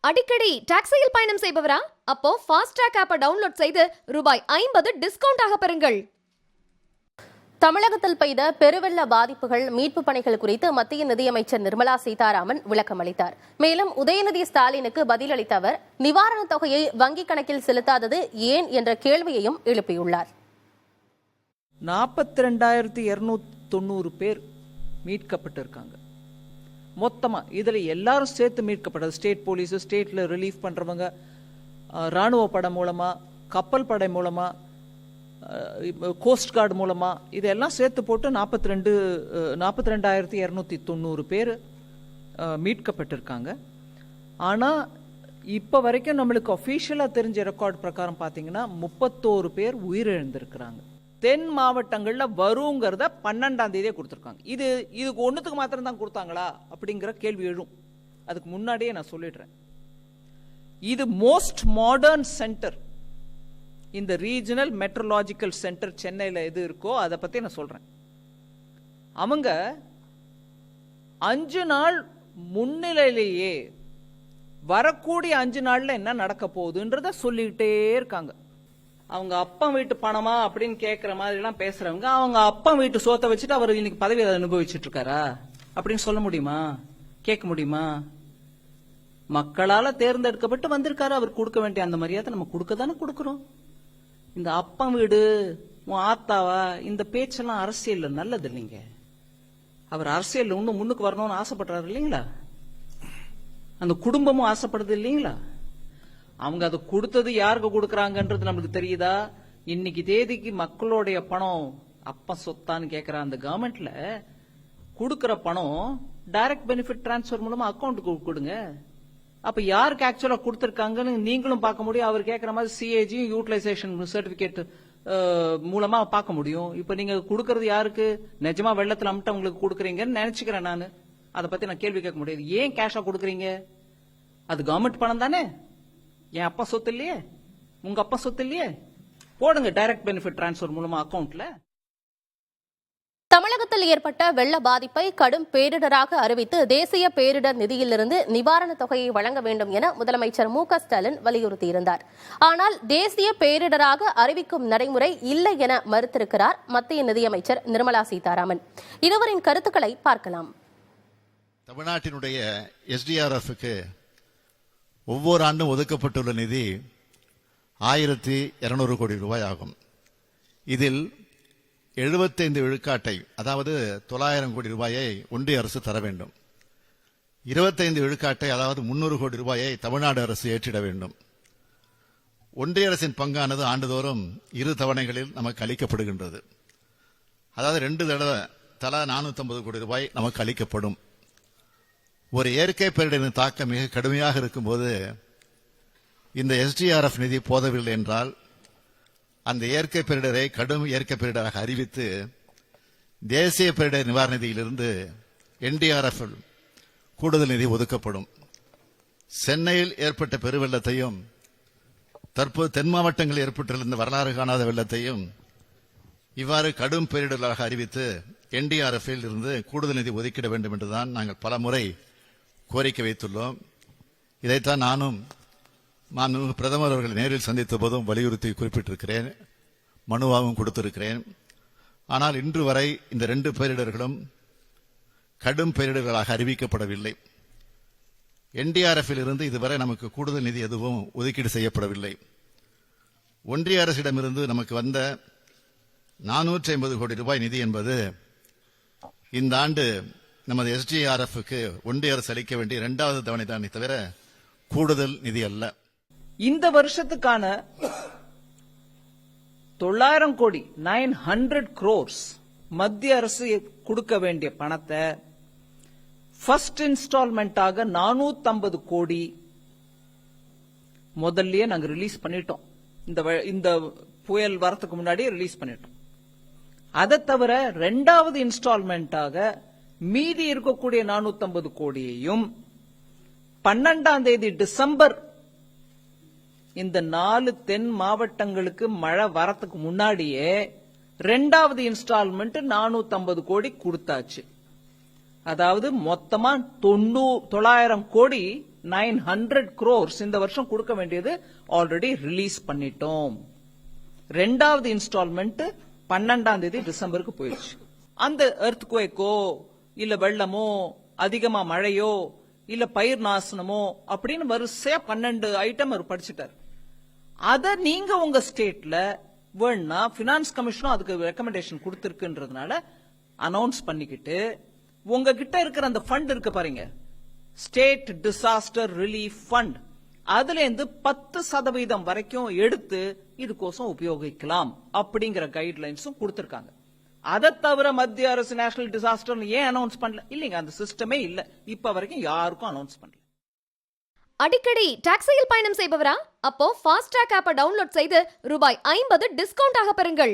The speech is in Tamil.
அடிக்கடி டாக்ஸியில் பயணம் செய்பவரா? அப்போ ஃபாஸ்ட் ட்ராக் ஆப்பை டவுன்லோட் செய்து ரூபாய் 50 டிஸ்கவுண்ட் ஆக பெறுங்கள். தமிழகத்தில் பெய்த பெருவெள்ள பாதிப்புகள் மீட்பு பணிகள் குறித்து மத்திய நிதியமைச்சர் நிர்மலா சீதாராமன் விளக்கம் அளித்தார். மேலும் உதயநிதி ஸ்டாலினுக்கு பதிலளித்த அவர் நிவாரணத் தொகையை வங்கிக் கணக்கில் செலுத்தாதது ஏன் என்ற கேள்வியையும் எழுப்பியுள்ளார். 42,290 பேர் மீட்கப்பட்டிருக்காங்க. மொத்தமா இதுல எல்லாரும் சேர்த்து மீட்கப்பட்டது. ஸ்டேட் போலீஸ், ஸ்டேட்ல ரிலீஃப் பண்றவங்க, ராணுவ படை மூலமா, கப்பல் படை மூலமா, கோஸ்ட் கார்டு மூலமா, இதெல்லாம் சேர்த்து போட்டு 42,290 பேர் மீட்கப்பட்டிருக்காங்க. ஆனா இப்ப வரைக்கும் நம்மளுக்கு அஃபீஷியலா தெரிஞ்ச ரெக்கார்ட் பிரகாரம் பாத்தீங்கன்னா 31 பேர் உயிரிழந்திருக்கிறாங்க. தென் மாவட்டங்கள்ல வருங்கிறத 12ஆம் தேதியே கொடுத்துருக்காங்க. இதுக்கு ஒன்றுத்துக்கு மாத்திரம் தான் கொடுத்தாங்களா அப்படிங்கிற கேள்வி எழும். அதுக்கு முன்னாடியே நான் சொல்லிடுறேன், இது மோஸ்ட் மாடர்ன் சென்டர். இந்த ரீஜனல் மெட்ரோலாஜிக்கல் சென்டர் சென்னையில் எது இருக்கோ அதை பத்தி நான் சொல்றேன். அவங்க 5 நாள் முன்னிலையிலேயே வரக்கூடிய 5 நாள்ல என்ன நடக்க போகுதுன்றத சொல்லிக்கிட்டே இருக்காங்க. அவங்க அப்பா வீட்டு பணமா அப்படின்னு கேட்கிற மாதிரி எல்லாம் பேசுறவங்க அவங்க அப்பா வீட்டு சோத்தை வச்சுட்டு அவர் இன்னைக்கு பதவி அனுபவிச்சுட்டு இருக்காரா அப்படின்னு சொல்ல முடியுமா? கேட்க முடியுமா? மக்களால தேர்ந்தெடுக்கப்பட்டு வந்திருக்காரு. அவர் கொடுக்க வேண்டிய அந்த மரியாதை நம்ம கொடுக்க தானே கொடுக்கிறோம். இந்த அப்பா வீடு உன் ஆத்தாவா இந்த பேச்செல்லாம் அரசியல் நல்லது இல்லைங்க. அவர் அரசியல் இன்னும் முன்னுக்கு வரணும்னு ஆசைப்படுறாரு இல்லைங்களா? அந்த குடும்பமும் ஆசைப்படுது இல்லைங்களா? அவங்க அதை கொடுத்தது யாருக்கு கொடுக்கறாங்கன்றது நம்மளுக்கு தெரியுதா? இன்னைக்கு தேதிக்கு மக்களுடைய பணம் அப்ப சொத்தான்னு கேட்கிற அந்த கவர்மெண்ட்ல கொடுக்கற பணம் டைரக்ட் பெனிஃபிட் டிரான்ஸ்பர் மூலமா அக்கௌண்ட்டுக்கு கொடுங்க. அப்ப யாருக்கு ஆக்சுவலா கொடுத்திருக்காங்கன்னு நீங்களும் பார்க்க முடியும். அவர் கேட்கிற மாதிரி சிஏஜி யூட்டிலைசேஷன் சர்டிபிகேட் மூலமா பார்க்க முடியும். இப்ப நீங்க கொடுக்கறது யாருக்கு? நிஜமா வெள்ளத்துல அம்ட்ட உங்களுக்கு கொடுக்குறீங்கன்னு நினைச்சுக்கிறேன் நான். அதை பத்தி நான் கேள்வி கேட்க முடியாது. ஏன் கேஷா கொடுக்குறீங்க? அது கவர்மெண்ட் பணம் தானே. என் அப்பா சொத்து இல்லையே, உங்க அப்பா சொத்து இல்லையே. போடுங்க டைரக்ட் பெனிஃபிட் டிரான்ஸ்பர் மூலமா அக்கவுண்ட்ல. தமிழகத்தில் ஏற்பட்ட வெள்ள பாதிப்பை கடும் பேரிடராக அறிவித்து தேசிய பேரிடர் நிதியிலிருந்து நிவாரணத் தொகையை வழங்க வேண்டும் என முதலமைச்சர் மு க ஸ்டாலின் வலியுறுத்தியிருந்தார். ஆனால் தேசிய பேரிடராக அறிவிக்கும் நடைமுறை இல்லை என மறுத்திருக்கிறார் மத்திய நிதியமைச்சர் நிர்மலா சீதாராமன். இருவரின் கருத்துக்களை பார்க்கலாம். தமிழ்நாட்டினுடைய SDRF-க்கு ஒவ்வொரு ஆண்டும் ஒதுக்கப்பட்டுள்ள நிதி 1200 கோடி ரூபாய் ஆகும். இதில் 75 விழுக்காட்டை, அதாவது 900 கோடி ரூபாயை ஒன்றிய அரசு தர வேண்டும். 25 விழுக்காட்டை, அதாவது 300 கோடி ரூபாயை தமிழ்நாடு அரசு ஏற்றிட வேண்டும். ஒன்றிய அரசின் பங்கானது ஆண்டுதோறும் 2 தவணைகளில் நமக்கு அளிக்கப்படுகின்றது. அதாவது 2 தடவை தலா 450 கோடி ரூபாய் நமக்கு அளிக்கப்படும். ஒரு இயற்கை பேரிடரின் தாக்கம் மிக கடுமையாக இருக்கும்போது இந்த SDRF நிதி போதவில்லை என்றால் அந்த இயற்கை பேரிடரை கடும் இயற்கை பேரிடராக அறிவித்து தேசிய பேரிடர் நிவாரண நிதியிலிருந்து NDRF கூடுதல் நிதி ஒதுக்கப்படும். சென்னையில் ஏற்பட்ட பெருவெள்ளத்தையும் தற்போது தென் மாவட்டங்களில் ஏற்பட்டிருந்த வரலாறு காணாத வெள்ளத்தையும் இவ்வாறு கடும் பேரிடர்களாக அறிவித்து NDRF-இல் இருந்து கூடுதல் நிதி ஒதுக்கிட வேண்டும் என்றுதான் நாங்கள் பல முறை கோரிக்கை வைத்துள்ளோம். இதைத்தான் நானும் பிரதமர் அவர்கள் நேரில் சந்தித்த போதும் வலியுறுத்தி குறிப்பிட்டிருக்கிறேன், மனுவாகவும் கொடுத்திருக்கிறேன். ஆனால் இன்று வரை இந்த 2 பேரிடர்களும் கடும் பேரிடர்களாக அறிவிக்கப்படவில்லை. NDRF-இல் இருந்து இதுவரை நமக்கு கூடுதல் நிதி எதுவும் ஒதுக்கீடு செய்யப்படவில்லை. ஒன்றிய அரசிடமிருந்து நமக்கு வந்த 450 கோடி ரூபாய் நிதி என்பது இந்த ஆண்டு நமது SDRF-க்கு ஒன்றிய அரசு அளிக்க வேண்டிய 2வது தவணை தானே தவிர கூடுதல் நிதி அல்ல. இந்த வருஷத்துக்கான 900 கோடி 900 crores மத்திய அரசு கொடுக்க வேண்டிய பணத்தை ஃபர்ஸ்ட் இன்ஸ்டால்மெண்டாக 450 கோடி முதல்லயே நாங்க ரிலீஸ் பண்ணிட்டோம். இந்த புயல் வரத்துக்கு முன்னாடியே ரிலீஸ் பண்ணிட்டோம். அதை தவிர 2வது இன்ஸ்டால்மெண்டாக மீதி இருக்கக்கூடிய 450 கோடியையும் 12ஆம் தேதி டிசம்பர் இந்த 4 தென் மாவட்டங்களுக்கு மழை வரத்துக்கு முன்னாடியே 2வது இன்ஸ்டால்மெண்ட் 450 கோடி கொடுத்தாச்சு. அதாவது மொத்தமா 900 கோடி 900 crores இந்த வருஷம் கொடுக்க வேண்டியது ஆல்ரெடி ரிலீஸ் பண்ணிட்டோம். ரெண்டாவது இன்ஸ்டால்மெண்ட் 12ஆம் தேதி டிசம்பருக்கு போயிடுச்சு. அந்த எர்த்குவேக்கோ இல்ல வெள்ளமோ அதிகமா மழையோ இல்ல பயிர் நாசனமோ அப்படின்னு வரிசையா 12 ஐட்டம் அவர் படிச்சுட்டார். அத நீங்க உங்க ஸ்டேட்ல வேணா பினான்ஸ் கமிஷனும் அதுக்கு ரெக்கமெண்டேஷன் கொடுத்திருக்குன்றதுனால அனௌன்ஸ் பண்ணிக்கிட்டு உங்ககிட்ட இருக்கிற அந்த ஃபண்ட் இருக்கு பாருங்க, ஸ்டேட் டிசாஸ்டர் ரிலீஃப் ஃபண்ட், அதுல இருந்து 10% வரைக்கும் எடுத்து இதுக்கோசம் உபயோகிக்கலாம் அப்படிங்கிற கைட்லைன்ஸும் கொடுத்திருக்காங்க. அதை தவிர மத்திய அரசு நேஷனல் டிசாஸ்டர் ஏன் அனௌன்ஸ் பண்ணல? இல்லைங்க, அந்த சிஸ்டமே இல்ல, இப்ப வரைக்கும் யாருக்கும் அனௌன்ஸ் பண்ணல. அடிக்கடி டாக்ஸியில் பயணம் செய்பவரா? அப்போ ஃபாஸ்ட் ட்ராக் ஆப்பை டவுன்லோட் செய்து ரூபாய் 50 டிஸ்கவுண்ட் ஆக பெறுங்கள்.